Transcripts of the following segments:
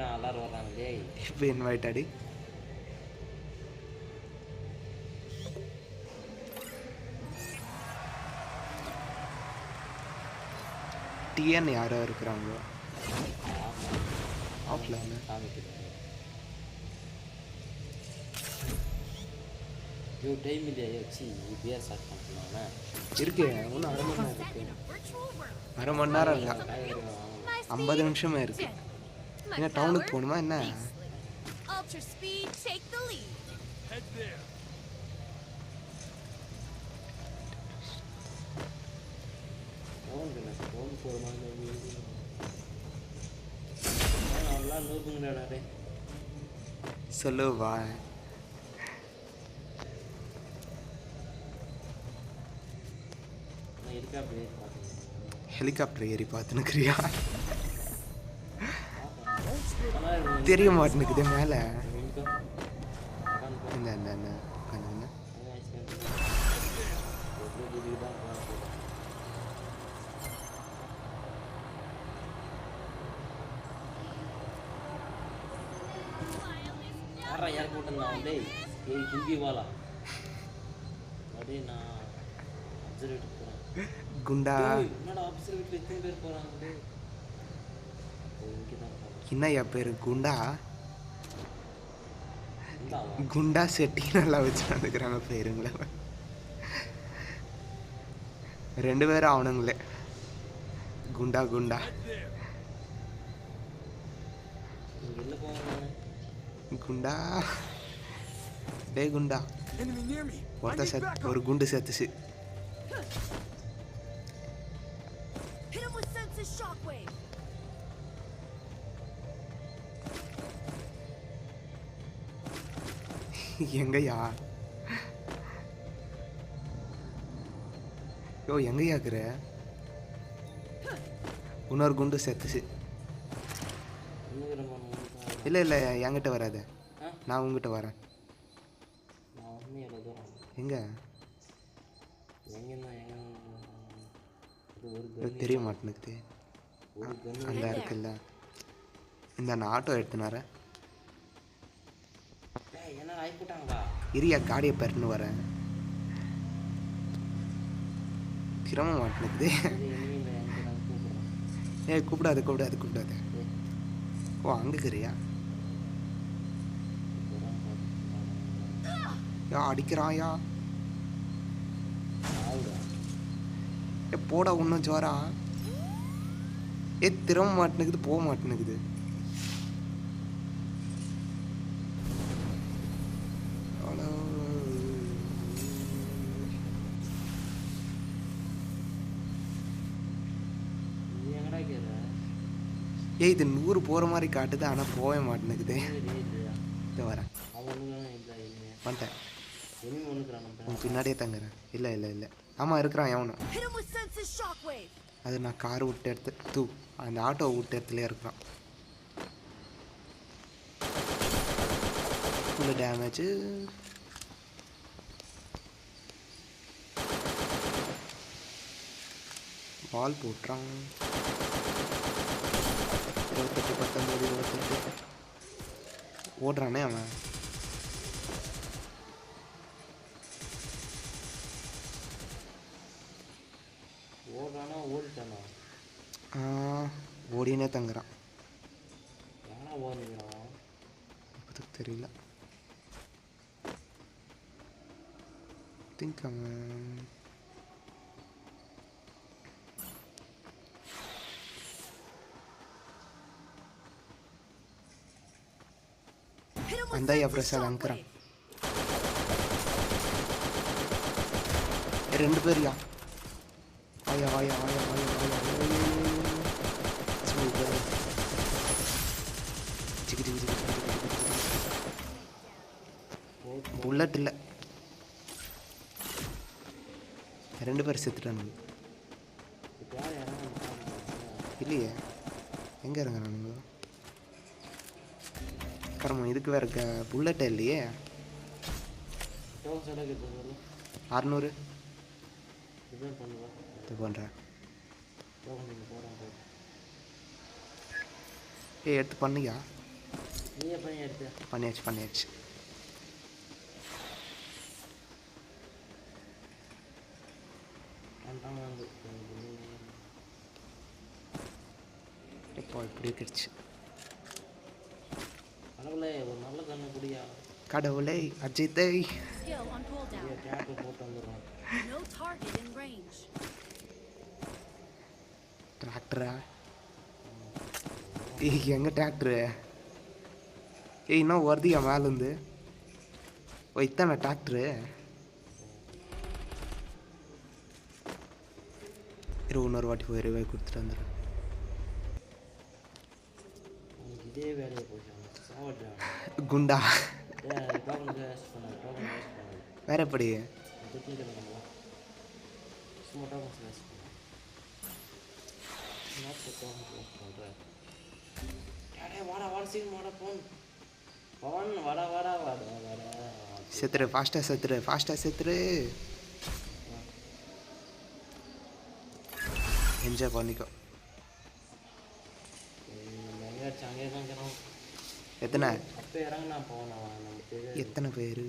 விட்டான் எல்லாரும் வர்றாங்க டேய். இப்போ இன்வைட் அடி. டிஎன் யாரோ இருக்கிறாங்க ஆஃப்லைன். யோ டைம் இல்லையா சி பியர் ஸ்டார்ட் பண்ணலாம்னா இருக்கு இன்னும் அரை மணி நேரம் இருக்கு. அரை மணி நேரம் இல்லை 50 நிமிஷமே இருக்கு. என்ன டவுனுக்கு போகணுமா என்ன? சொல்லுவா ஹெலிகாப்டர் ஏறி பார்த்துனுக்கிறியா? தெரிய மாட்டேனுக்குதே மேலே. இந்த இந்த இந்த உட்காந்து யார் கூட்டம் டேய் ஹிந்தி வாலா அடே நான் அப்சர்வேட் போகிறேன் குண்டா. என்னடா அப்சர்வேட்டில் எத்தனை பேர் போகிறாங்க? என்னையா பேர் குண்டா? குண்டா செட்டி நல்லா வச்சு வந்துக்கிறாங்க பேருங்களே. 2 பேரும் அவனுங்களே குண்டா குண்டா. குண்டா டே குண்டா ஒருத்த ஒரு குண்டு சேர்த்துச்சு. எங்கயா யோ எங்கயாக்குற? இன்னொரு குண்டு சேர்த்துச்சு. இல்லை இல்லை என்கிட்ட வராத, நான் உங்ககிட்ட வரேன். எங்க தெரிய மாட்டேனுக்குது. அந்த இருக்குல்ல இந்த நான் ஆட்டோ எடுத்துனாரேன். இரியா காடியை பெருன்னு வரேன். திறம மாட்டேனுக்குது. ஏ கூப்பிடாது கூப்பிடாது கூப்பிடாது. ஓ அங்குக்கிறியா? யா அடிக்கிறாயா? ஏ போடா இன்னும் ஜோரா. ஏ திறம மாட்டேனுக்குது, போக மாட்டேனுக்குது. ஏ இது 100 போகிற மாதிரி காட்டுது, ஆனால் போகவே மாட்டேனுக்குது. இது வரேன் வந்துட்டேன். உன் பின்னாடியே தங்குறேன். இல்லை இல்லை இல்லை ஆமாம் இருக்கிறான் எவனும். அது நான் கார் விட்டு எடுத்து அந்த ஆட்டோவை விட்டு இடத்துலேயே இருக்கிறான். Full damage. பால் போட்டுறான். 28 19 28 ஓடுறானே அவன். ஓடுறானா ஓடிட்டானா? ஓடினே தங்குறான். யாரா ஓடுறான் இப்போதுக்கு தெரியல. திங்க் அவன் அந்த பிரசாத் அனுக்கிறான். 2 பேரியா? ஆயா ஆயா ஆயா ஆயா ஆயா புல்லட் இல்லை. 2 பேர் செத்துட்டானுங்க. இல்லையே எங்கே இறங்குறானுங்க? கரமா இதுக்கு வேற புல்லட்டே இல்லையே. 600 இது பண்ணுறேன். எடுத்து பண்ணியா? நீயே பண்ணி எடுத்து பண்ணியாச்சு இப்போ இப்படி இருந்துச்சு. கடவுளே ஒரு நல்ல கண்ணு குடியா. கடவுளே அஜித்தை டேப்பு போட்டு வந்துடுறோம். டிராக்டரா? ஏய் எங்கே டிராக்டரு? ஏய் இன்னும் வருதியா மேலேருந்து? ஓ இத்தானே டிராக்டரு? இன்னொரு வாட்டி போய் ரிவைவ் கொடுத்துட்டு வந்துடுறேன். இதே வேலையை போச்சு குண்டா வேற எப்படி செத்துரு ஃபாஸ்டா செத்துரு என்ஜாய் பண்ணிக்கோ. எத்தனை பேர்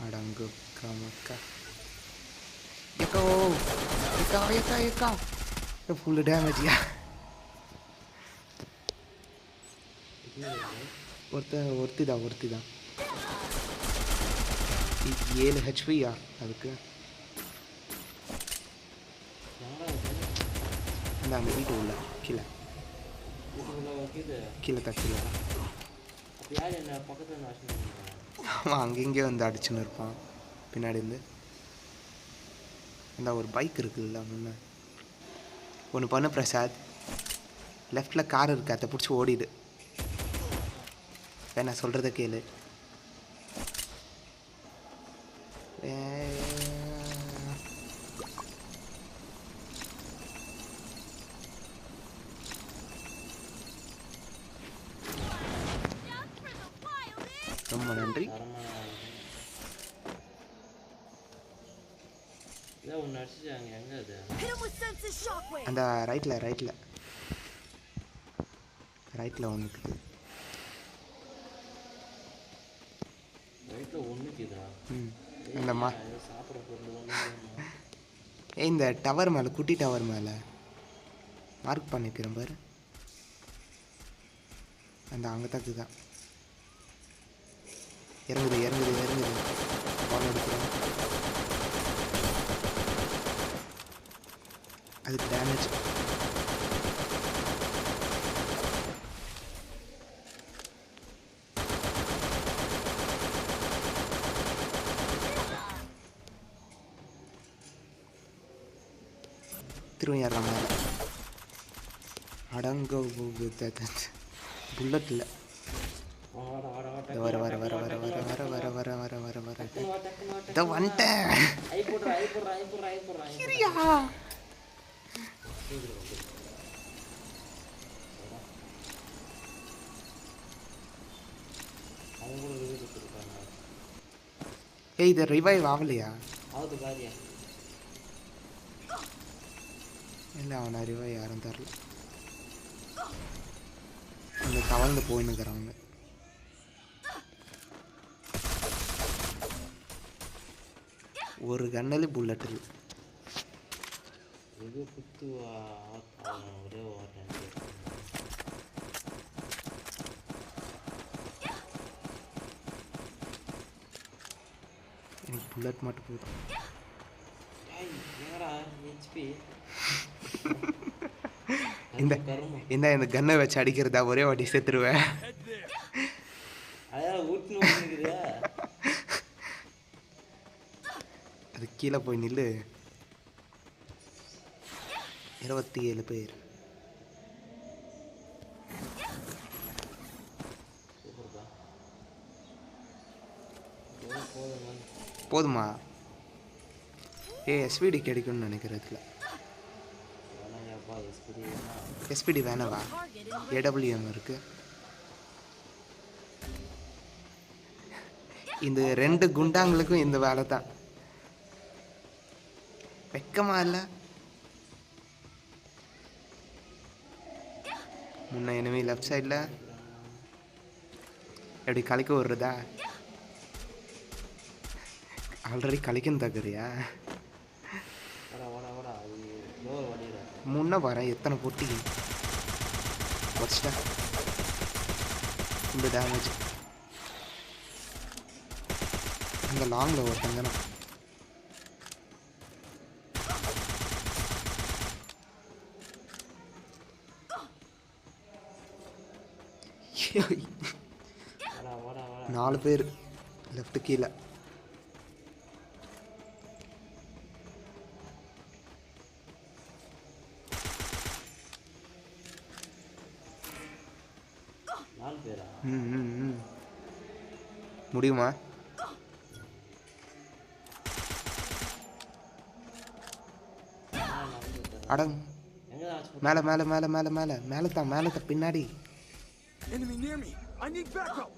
அடங்கு கமக்கா ஏக்கா ஃபுல்லு டேமேஜியா. ஒருத்தி தான் 7 ஹெச்பியா அதுக்கு. அந்த வீட்டு உள்ள கீழே அவன் அங்கெங்கே வந்து அடிச்சுன்னு இருப்பான் பின்னாடி இருந்து. அந்த ஒரு பைக் இருக்குல்ல முன்ன ஒன்று பண்ணு பிரசாத், லெஃப்டில் கார் இருக்கு அதை பிடிச்சி ஓடிடு. வேணா சொல்கிறத கேளு. ரொம்ப நன்றி. அந்த ரைட்டில் ஒன்றுக்குது. இந்த டவர் மேலே குட்டி டவர் மேலே மார்க் பண்ணிக்கிறேன் பாரு. அந்த அங்கே தக்கு தான் இறங்குது பால் எடுக்கிறோம். அதுக்கு டேமேஜ். திரும்ப ஏறாம அடங்க புல்லட் இல்லை. வர இதை வந்துட்டேன். ஏய் இது ரிவைவ் ஆகலையா? இல்லை அவனை ரிவைவ் யாரும் தரல. அந்த தவழ்ந்து போயின்னுக்குறாங்க. ஒரு கண்ணலி புல்லட் இல்லை. எனக்கு புல்லட் மட்டும் போதும். இந்த கன்னை வச்சு அடிக்கிறதா ஒரே வாட்டி செத்துருவேன். அது கீழே போய் நில்லு. 27 பேர். போதுமா? எஸ்பிடி கிடைக்கும்னு நினைக்கிறதுல. எஸ்பிடி வேணவா? ஏடபிள்யூஎம் இருக்கு. இந்த 2 குண்டாங்களுக்கும் இந்த வேலை தான். வெக்கமா இல்லை? முன்ன enemy லெஃப்ட் சைடில் எப்படி கலைக்க விடுறதா? ஆல்ரெடி கலைக்கன்னு தக்குறியா? முன்ன வரேன் எத்தனை பொட்டி வச்சிட்டேன். இந்த டேமேஜ் இந்த லாங்கில் ஒருத்தங்க 4 பேர் லெஃப்ட் கீழே. முடியுமா? அடங் மேலே மேலே மேலே மேலே மேலே மேலே தான் பின்னாடி. Enemy near me. I need backup.